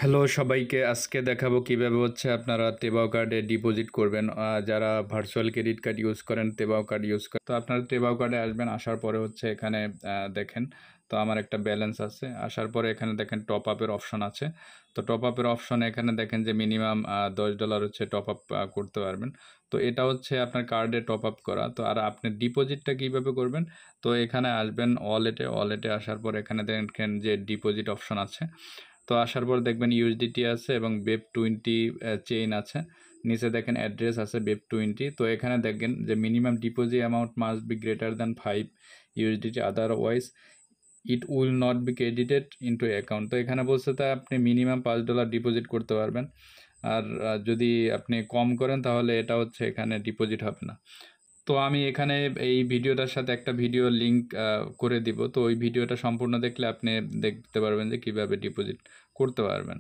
Hello সবাইকে, আজকে দেখাবো কিভাবে আপনারা তেবাও কার্ডে ডিপোজিট করবেন। যারা ভার্চুয়াল ক্রেডিট কার্ড ইউজ করেন, তেবাও কার্ড ইউজ করেন, তো আপনারা তেবাও কার্ডে আসবেন। আসার পরে এখানে দেখেন, তো আমার একটা ব্যালেন্স আছে। আসার পরে এখানে দেখেন টপ আপের অপশন আছে। তো টপ আপের অপশনে এখানে দেখেন যে মিনিমাম $10 টপ আপ করতে পারবেন। তো এটা আপনার কার্ডে টপ আপ করা। তো আর আপনি ডিপোজিটটা কিভাবে করবেন, তো এখানে আসবেন ওয়ালেটে আসার পর এখানে দেখেন যে ডিপোজিট অপশন আছে। তো আসার পর দেখবেন ইউএসডিটি আছে এবং BEP20 চেইন আছে। নিচে দেখেন অ্যাড্রেস আছে BEP20। তো এখানে দেখেন যে minimum deposit amount must be greater than 5 USDT, otherwise it will not be credited into account. তো এখানে বলছে তাই আপনি মিনিমাম $5 ডিপোজিট করতে পারবেন। আর যদি আপনি কম করেন তাহলে এটা এখানে ডিপোজিট হবে না। তো আমি এখানে এই ভিডিওটার সাথে একটা ভিডিও লিঙ্ক করে দিব। তো ওই ভিডিওটা সম্পূর্ণ দেখলে আপনি দেখতে পারবেন যে কীভাবে ডিপোজিট করতে পারবেন।